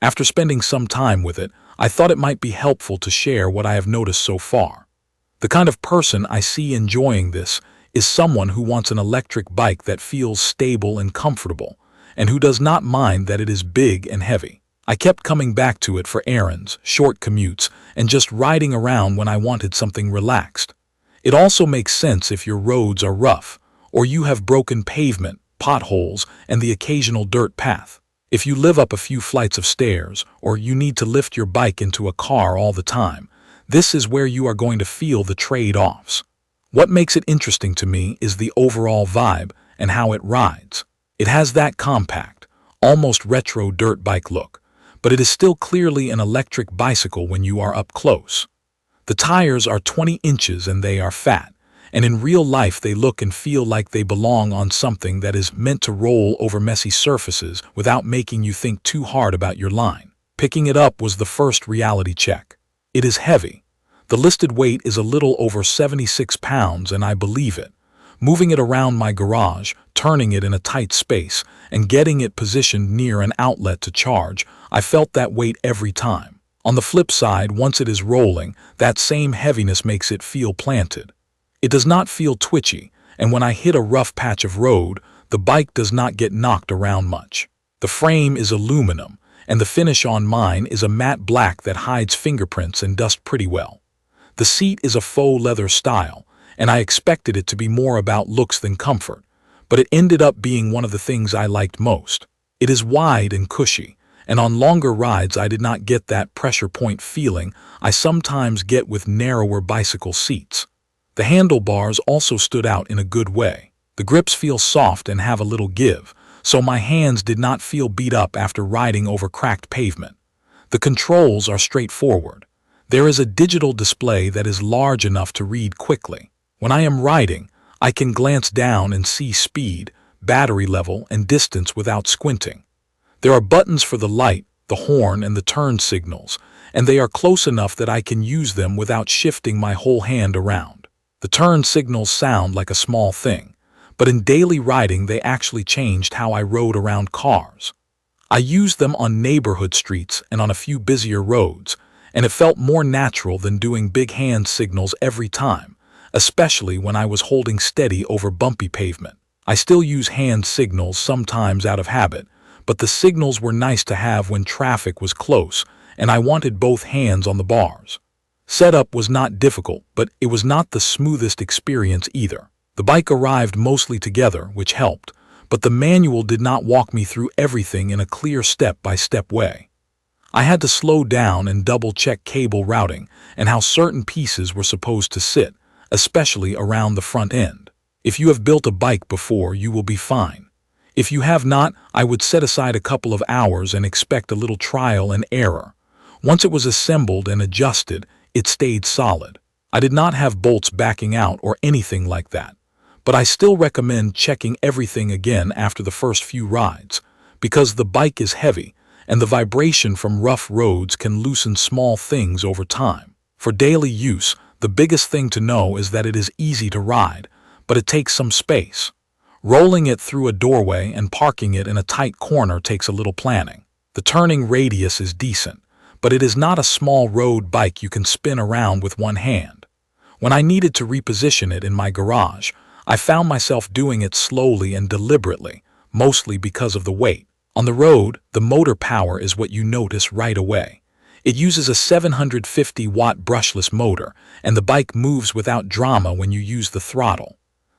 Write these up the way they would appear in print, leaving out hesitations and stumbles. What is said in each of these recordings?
After spending some time with it, I thought it might be helpful to share what I have noticed so far. The kind of person I see enjoying this is someone who wants an electric bike that feels stable and comfortable, and who does not mind that it is big and heavy. I kept coming back to it for errands, short commutes, and just riding around when I wanted something relaxed. It also makes sense if your roads are rough, or you have broken pavement, potholes, and the occasional dirt path. If you live up a few flights of stairs, or you need to lift your bike into a car all the time, this is where you are going to feel the trade-offs. What makes it interesting to me is the overall vibe and how it rides. It has that compact, almost retro dirt bike look, but it is still clearly an electric bicycle when you are up close. The tires are 20 inches and they are fat, and in real life they look and feel like they belong on something that is meant to roll over messy surfaces without making you think too hard about your line. Picking it up was the first reality check. It is heavy. The listed weight is a little over 76 pounds, and I believe it. Moving it around my garage, turning it in a tight space, and getting it positioned near an outlet to charge, I felt that weight every time. On the flip side, once it is rolling, that same heaviness makes it feel planted. It does not feel twitchy, and when I hit a rough patch of road, the bike does not get knocked around much. The frame is aluminum, and the finish on mine is a matte black that hides fingerprints and dust pretty well. The seat is a faux leather style, and I expected it to be more about looks than comfort, but it ended up being one of the things I liked most. It is wide and cushy, and on longer rides I did not get that pressure point feeling I sometimes get with narrower bicycle seats. The handlebars also stood out in a good way. The grips feel soft and have a little give, so my hands did not feel beat up after riding over cracked pavement. The controls are straightforward. There is a digital display that is large enough to read quickly. When I am riding, I can glance down and see speed, battery level, and distance without squinting. There are buttons for the light, the horn, and the turn signals, and they are close enough that I can use them without shifting my whole hand around. The turn signals sound like a small thing, but in daily riding they actually changed how I rode around cars. I used them on neighborhood streets and on a few busier roads, and it felt more natural than doing big hand signals every time, especially when I was holding steady over bumpy pavement. I still use hand signals sometimes out of habit, but the signals were nice to have when traffic was close, and I wanted both hands on the bars. Setup was not difficult, but it was not the smoothest experience either. The bike arrived mostly together, which helped, but the manual did not walk me through everything in a clear step-by-step way. I had to slow down and double-check cable routing and how certain pieces were supposed to sit, especially around the front end. If you have built a bike before, you will be fine. If you have not, I would set aside a couple of hours and expect a little trial and error. Once it was assembled and adjusted, it stayed solid. I did not have bolts backing out or anything like that, but I still recommend checking everything again after the first few rides, because the bike is heavy and the vibration from rough roads can loosen small things over time. For daily use, the biggest thing to know is that it is easy to ride, but it takes some space. Rolling it through a doorway and parking it in a tight corner takes a little planning. The turning radius is decent, but it is not a small road bike you can spin around with one hand. When I needed to reposition it in my garage, I found myself doing it slowly and deliberately, mostly because of the weight. On the road, the motor power is what you notice right away. It uses a 750-watt brushless motor, and the bike moves without drama when you use the throttle.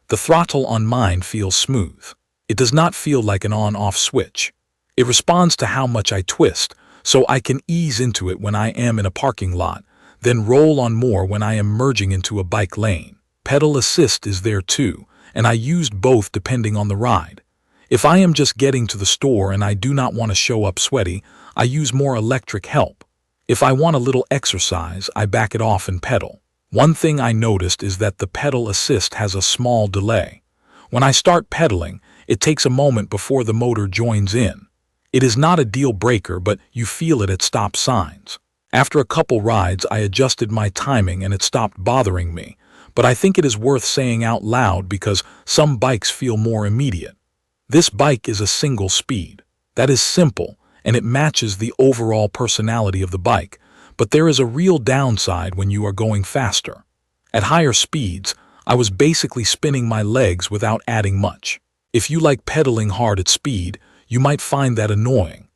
The throttle on mine feels smooth. It does not feel like an on-off switch. It responds to how much I twist, so I can ease into it when I am in a parking lot, then roll on more when I am merging into a bike lane. Pedal assist is there too, and I used both depending on the ride. If I am just getting to the store and I do not want to show up sweaty, I use more electric help. If I want a little exercise, I back it off and pedal. One thing I noticed is that the pedal assist has a small delay. When I start pedaling, it takes a moment before the motor joins in. It is not a deal breaker, but you feel it at stop signs. After a couple rides, I adjusted my timing and it stopped bothering me, but I think it is worth saying out loud because some bikes feel more immediate. This bike is a single speed. That is simple, and it matches the overall personality of the bike, but there is a real downside when you are going faster. At higher speeds, I was basically spinning my legs without adding much. If you like pedaling hard at speed, you might find that annoying.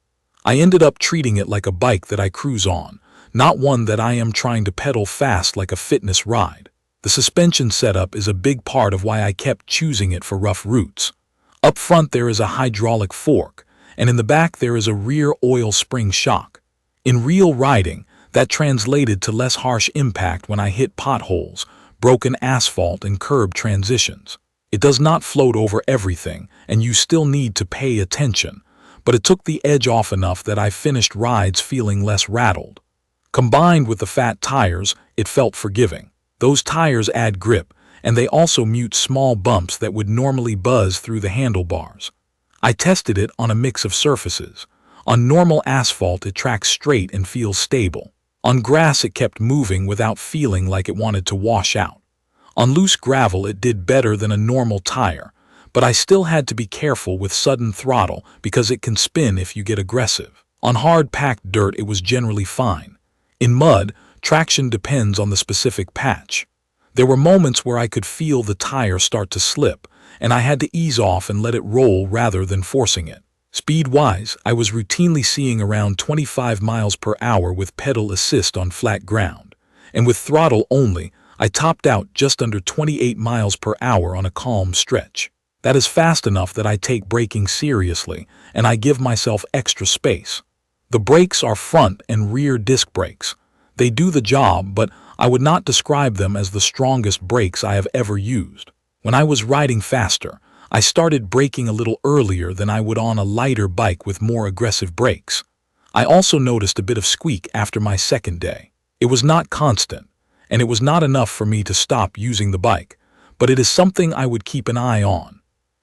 I ended up treating it like a bike that I cruise on, not one that I am trying to pedal fast like a fitness ride. The suspension setup is a big part of why I kept choosing it for rough routes. Up front there is a hydraulic fork, and in the back there is a rear oil spring shock. In real riding, that translated to less harsh impact when I hit potholes, broken asphalt, and curb transitions. It does not float over everything, and you still need to pay attention, but it took the edge off enough that I finished rides feeling less rattled. Combined with the fat tires, it felt forgiving. Those tires add grip, and they also mute small bumps that would normally buzz through the handlebars. I tested it on a mix of surfaces. On normal asphalt it tracks straight and feels stable. On grass it kept moving without feeling like it wanted to wash out. On loose gravel it did better than a normal tire, but I still had to be careful with sudden throttle because it can spin if you get aggressive. On hard packed dirt it was generally fine. In mud, traction depends on the specific patch. There were moments where I could feel the tire start to slip, and I had to ease off and let it roll rather than forcing it. Speed-wise, I was routinely seeing around 25 miles per hour with pedal assist on flat ground, and with throttle only, I topped out just under 28 miles per hour on a calm stretch. That is fast enough that I take braking seriously, and I give myself extra space. The brakes are front and rear disc brakes. They do the job, but I would not describe them as the strongest brakes I have ever used. When I was riding faster, I started braking a little earlier than I would on a lighter bike with more aggressive brakes. I also noticed a bit of squeak after my second day. It was not constant, and it was not enough for me to stop using the bike, but it is something I would keep an eye on.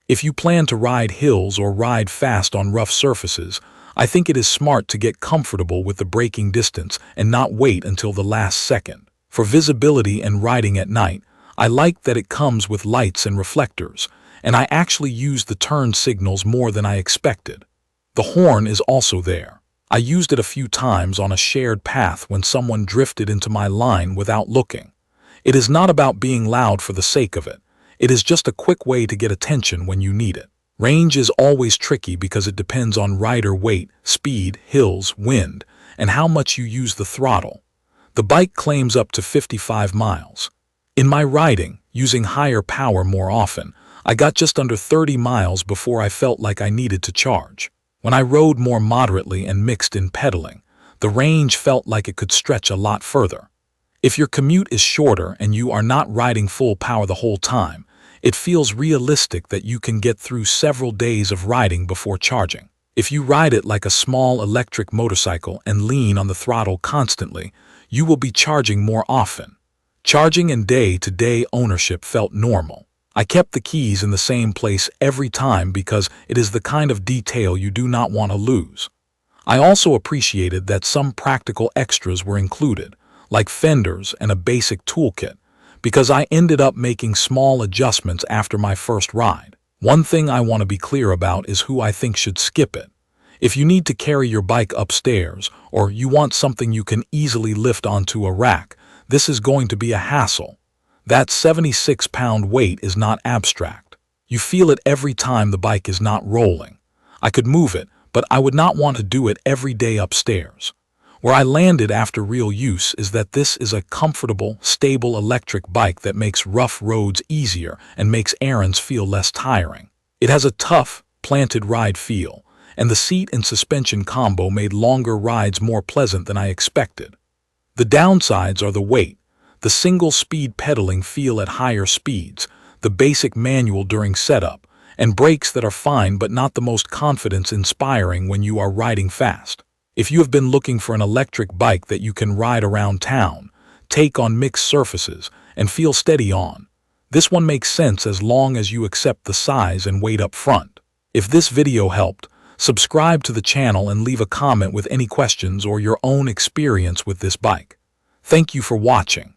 If you plan to ride hills or ride fast on rough surfaces, I think it is smart to get comfortable with the braking distance and not wait until the last second. For visibility and riding at night, I like that it comes with lights and reflectors, and I actually used the turn signals more than I expected. The horn is also there. I used it a few times on a shared path when someone drifted into my line without looking. It is not about being loud for the sake of it. It is just a quick way to get attention when you need it. Range is always tricky because it depends on rider weight, speed, hills, wind, and how much you use the throttle. The bike claims up to 55 miles. In my riding, using higher power more often, I got just under 30 miles before I felt like I needed to charge. When I rode more moderately and mixed in pedaling, the range felt like it could stretch a lot further. If your commute is shorter and you are not riding full power the whole time, it feels realistic that you can get through several days of riding before charging. If you ride it like a small electric motorcycle and lean on the throttle constantly, you will be charging more often. Charging and day-to-day ownership felt normal. I kept the keys in the same place every time because it is the kind of detail you do not want to lose. I also appreciated that some practical extras were included, like fenders and a basic toolkit, because I ended up making small adjustments after my first ride. One thing I want to be clear about is who I think should skip it. If you need to carry your bike upstairs, or you want something you can easily lift onto a rack, this is going to be a hassle. That 76-pound weight is not abstract. You feel it every time the bike is not rolling. I could move it, but I would not want to do it every day upstairs. Where I landed after real use is that this is a comfortable, stable electric bike that makes rough roads easier and makes errands feel less tiring. It has a tough, planted ride feel, and the seat and suspension combo made longer rides more pleasant than I expected. The downsides are the weight, the single-speed pedaling feel at higher speeds, the basic manual during setup, and brakes that are fine but not the most confidence-inspiring when you are riding fast. If you have been looking for an electric bike that you can ride around town, take on mixed surfaces, and feel steady on, this one makes sense as long as you accept the size and weight up front. If this video helped, subscribe to the channel and leave a comment with any questions or your own experience with this bike. Thank you for watching.